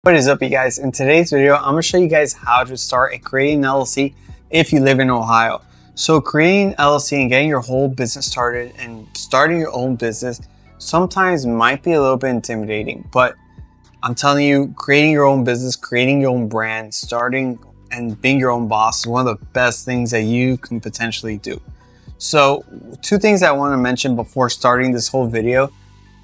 What is up, you guys? In today's video, I'm going to show you guys how to start and create an LLC if you live in Ohio. So creating an LLC and getting your whole business started and starting your own business sometimes might be a little bit intimidating, but I'm telling you, creating your own business, creating your own brand, starting and being your own boss is one of the best things that you can potentially do. So two things I want to mention before starting this whole video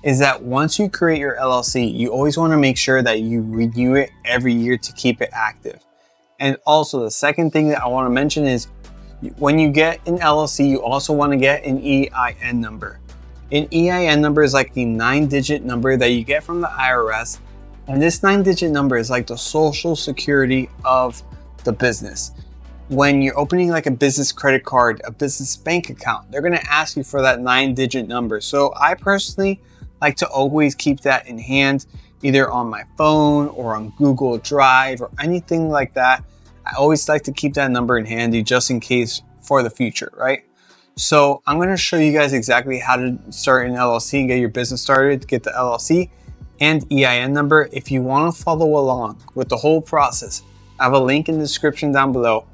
is that once you create your LLC, you always want to make sure that you renew it every year to keep it active. And also the second thing that I want to mention is when you get an LLC, you also want to get an EIN number. An EIN number is like the 9-digit number that you get from the IRS. And this 9-digit number is like the social security of the business. When you're opening like a business credit card, a business bank account, they're going to ask you for that 9-digit number. So I personally like to always keep that in hand, either on my phone or on Google Drive or anything like that. I always like to keep that number in handy just in case for the future, right? So I'm going to show you guys exactly how to start an LLC and get your business started, get the LLC and EIN number. If you want to follow along with the whole process, I have a link in the description down below,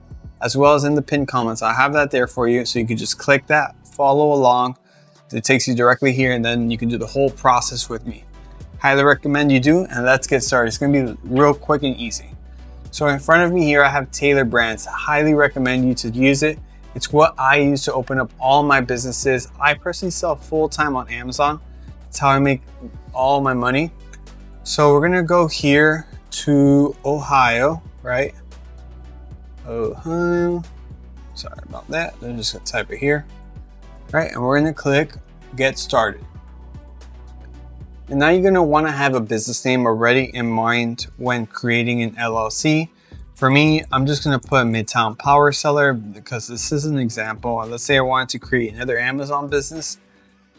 as well as in the pinned comments. I have that there for you, so you can just click that, follow along. It takes you directly here, and then you can do the whole process with me. Highly recommend you do, and let's get started. It's going to be real quick and easy. So in front of me here, I have Taylor Brands. I highly recommend you to use it. It's what I use to open up all my businesses. I personally sell full-time on Amazon. That's how I make all my money. So we're going to go here to Ohio, right? Ohio. Sorry about that. I'm just going to type it here. Right, and we're going to click get started. And now you're going to want to have a business name already in mind when creating an LLC. For me, I'm just going to put Midtown Power Seller because this is an example. Let's say I wanted to create another Amazon business.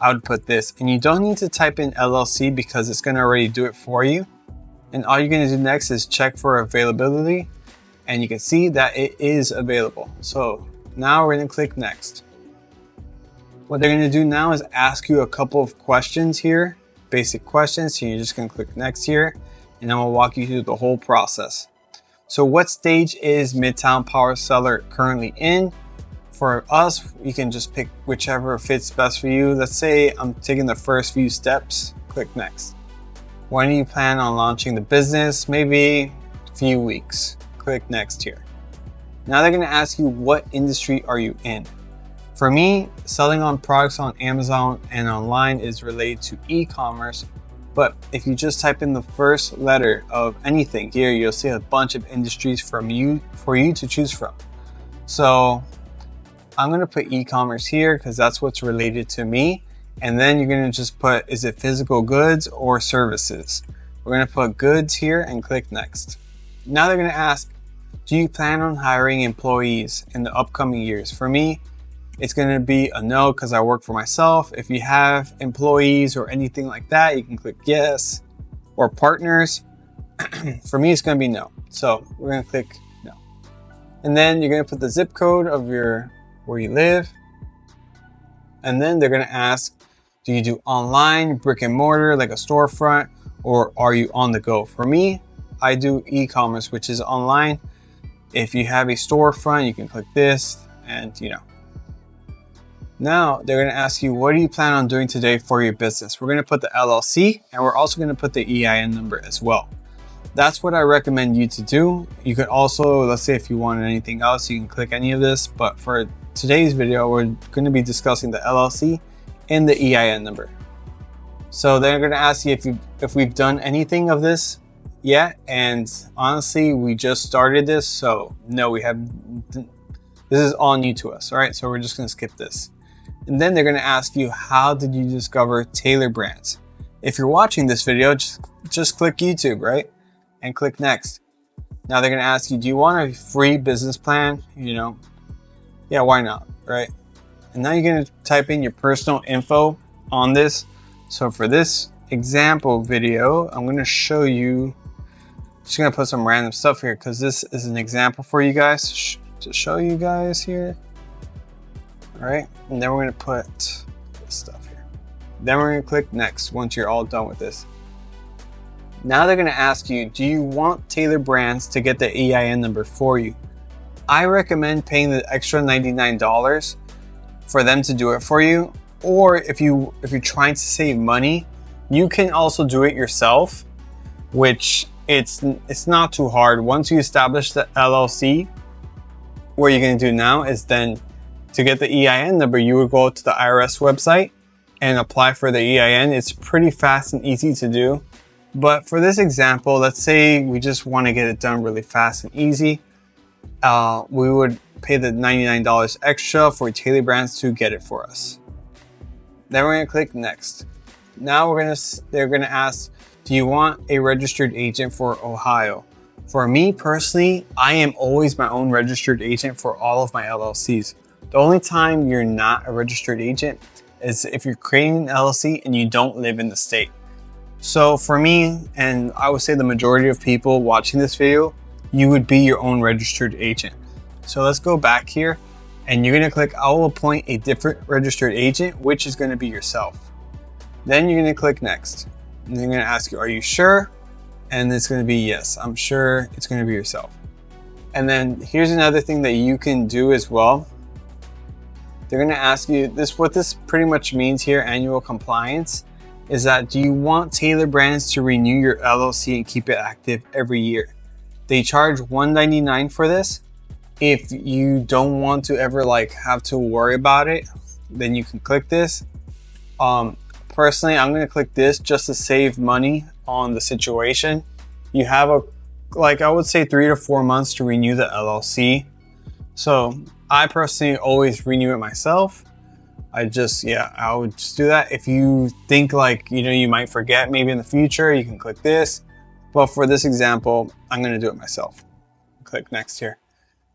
I would put this, and you don't need to type in LLC because it's going to already do it for you. And all you're going to do next is check for availability, and you can see that it is available. So now we're going to click next. What they're going to do now is ask you a couple of questions here, basic questions. So you're just going to click next here, and I'm going to walk you through the whole process. So what stage is Midtown Power Seller currently in? For us, you can just pick whichever fits best for you. Let's say I'm taking the first few steps, click next. When do you plan on launching the business? Maybe a few weeks, click next here. Now they're going to ask you, what industry are you in? For me, selling on products on Amazon and online is related to e-commerce, but if you just type in the first letter of anything here, you'll see a bunch of industries for you to choose from. So I'm going to put e-commerce here because that's what's related to me. And then you're going to just put, is it physical goods or services? We're going to put goods here and click next. Now they're going to ask, do you plan on hiring employees in the upcoming years? For me, it's going to be a no because I work for myself. If you have employees or anything like that, you can click yes, or partners. For me, it's going to be no. So we're going to click no. And then you're going to put the zip code of where you live. And then they're going to ask, do you do online, brick and mortar, like a storefront, or are you on the go? For me, I do e-commerce, which is online. If you have a storefront, you can click this and, Now they're going to ask you, what do you plan on doing today for your business? We're going to put the LLC, and we're also going to put the EIN number as well. That's what I recommend you to do. You could also, let's say if you wanted anything else, you can click any of this. But for today's video, we're going to be discussing the LLC and the EIN number. So they're going to ask you if we've done anything of this yet. And honestly, we just started this. So no, we haven't. This is all new to us. All right. So we're just going to skip this. And then they're going to ask you, how did you discover Taylor Brands? If you're watching this video, just click YouTube, right? And click next. Now they're going to ask you, do you want a free business plan? Yeah, why not, right? And now you're going to type in your personal info on this. So for this example video, I'm going to show you, just going to put some random stuff here because this is an example for you guys to show you guys here. All right, and then we're going to put this stuff here. Then we're going to click next once you're all done with this. Now they're going to ask you, do you want Taylor Brands to get the EIN number for you? I recommend paying the extra $99 for them to do it for you. Or if you're trying to save money, you can also do it yourself, which it's not too hard. Once you establish the LLC, what you're going to do now is then to get the EIN number, you would go to the IRS website and apply for the EIN. It's pretty fast and easy to do. But for this example, let's say we just want to get it done really fast and easy. We would pay the $99 extra for Taylor Brands to get it for us. Then we're going to click next. Now they're going to ask, do you want a registered agent for Ohio? For me personally, I am always my own registered agent for all of my LLCs. The only time you're not a registered agent is if you're creating an LLC and you don't live in the state. So for me, and I would say the majority of people watching this video, you would be your own registered agent. So let's go back here and you're going to click, I will appoint a different registered agent, which is going to be yourself. Then you're going to click next. And they're going to ask you, are you sure? And it's going to be yes, I'm sure it's going to be yourself. And then here's another thing that you can do as well. They're going to ask you what this pretty much means here, annual compliance, is that do you want Taylor Brands to renew your LLC and keep it active every year? They charge $199 for this. If you don't want to ever have to worry about it, then you can click this. Personally, I'm going to click this just to save money on the situation. You have I would say 3 to 4 months to renew the LLC. So I personally always renew it myself. I would just do that. If you think you might forget maybe in the future, you can click this. But for this example, I'm going to do it myself. Click next here.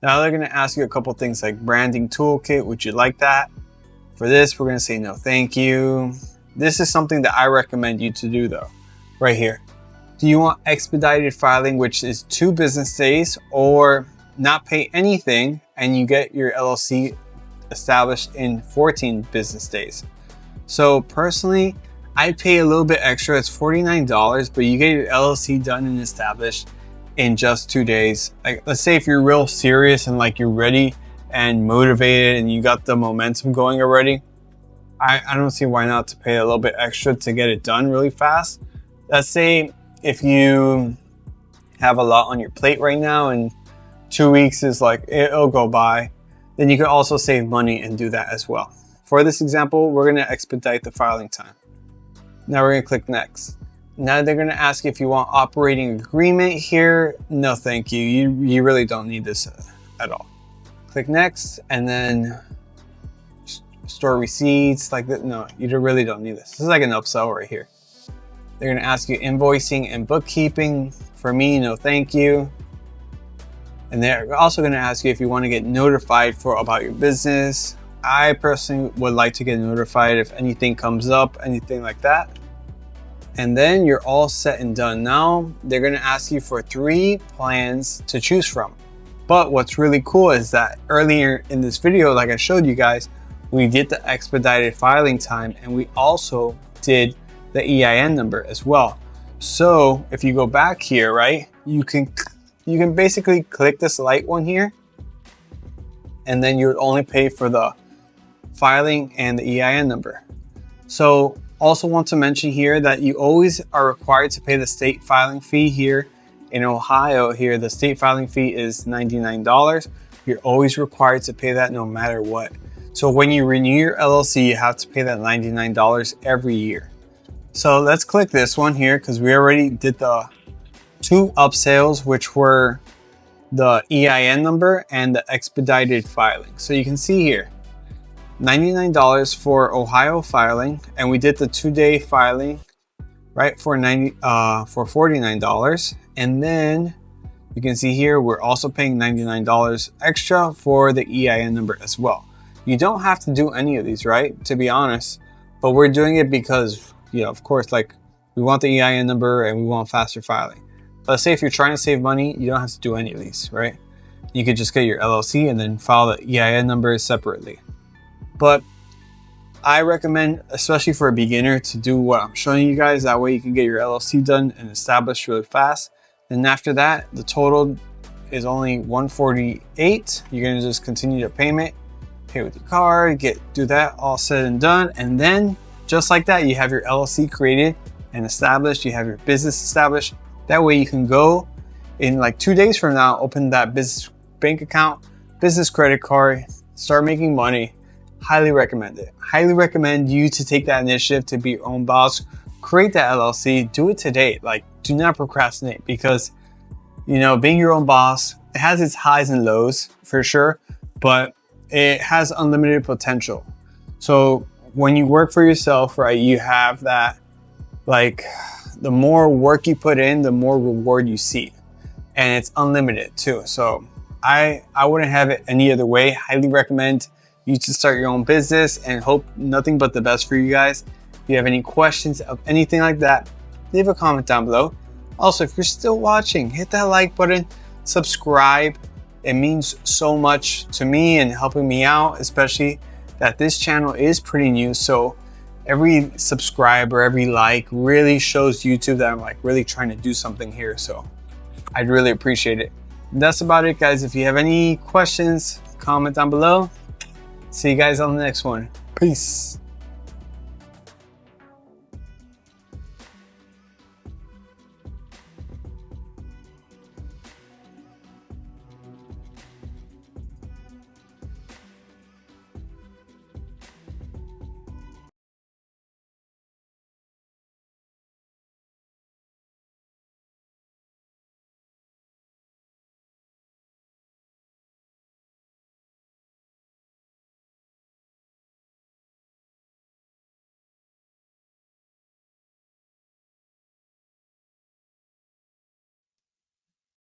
Now they're going to ask you a couple things like branding toolkit. Would you like that? For this, we're going to say no, thank you. This is something that I recommend you to do though, right here. Do you want expedited filing, which is 2 business days, or not pay anything and you get your LLC established in 14 business days? So personally, I pay a little bit extra. It's $49, but you get your LLC done and established in just 2 days. Let's say if you're real serious and you're ready and motivated and you got the momentum going already, I don't see why not to pay a little bit extra to get it done really fast. Let's say if you have a lot on your plate right now and 2 weeks is it'll go by, then you can also save money and do that as well. For this example, we're going to expedite the filing time. Now we're going to click next. Now they're going to ask if you want operating agreement here. No, thank you. You really don't need this at all. Click next and then store receipts like that. No, you really don't need this. This is like an upsell right here. They're going to ask you invoicing and bookkeeping. For me, no, thank you. And they're also going to ask you if you want to get notified about your business. I personally would like to get notified if anything comes up, anything like that. And then you're all set and done. Now they're going to ask you for 3 plans to choose from. But what's really cool is that earlier in this video, like I showed you guys, we did the expedited filing time and we also did the EIN number as well. So if you go back here, right, you can basically click this light one here, and then you would only pay for the filing and the EIN number. So also want to mention here that you always are required to pay the state filing fee here. In Ohio here, the state filing fee is $99. You're always required to pay that no matter what. So when you renew your LLC, you have to pay that $99 every year. So let's click this one here because we already did the 2 upsells, which were the EIN number and the expedited filing. So you can see here, $99 for Ohio filing, and we did the 2-day filing, right, for $49. And then you can see here, we're also paying $99 extra for the EIN number as well. You don't have to do any of these, right, to be honest, but we're doing it because, of course, we want the EIN number and we want faster filing. Let's say if you're trying to save money, you don't have to do any of these, right? You could just get your LLC and then file the EIN number separately. But I recommend, especially for a beginner, to do what I'm showing you guys. That way you can get your LLC done and established really fast. Then after that, the total is only $148. You're gonna just continue the payment, pay with your card, do that all said and done. And then just like that, you have your LLC created and established. You have your business established. That way you can go in like 2 days from now, open that business bank account, business credit card, start making money. Highly recommend it. Highly recommend you to take that initiative to be your own boss. Create that LLC. Do it today. Like, do not procrastinate, because, you know, being your own boss, it has its highs and lows for sure, but it has unlimited potential. So when you work for yourself, right, you have that, like, the more work you put in, the more reward you see, and it's unlimited too. So I wouldn't have it any other way. Highly recommend you to start your own business, and hope nothing but the best for you guys. If you have any questions of anything like that, leave a comment down below. Also, if you're still watching, hit that like button, subscribe. It means so much to me and helping me out, especially that this channel is pretty new. So every subscriber, every like really shows YouTube that I'm like really trying to do something here. So I'd really appreciate it. And that's about it, guys. If you have any questions, comment down below. See you guys on the next one. Peace.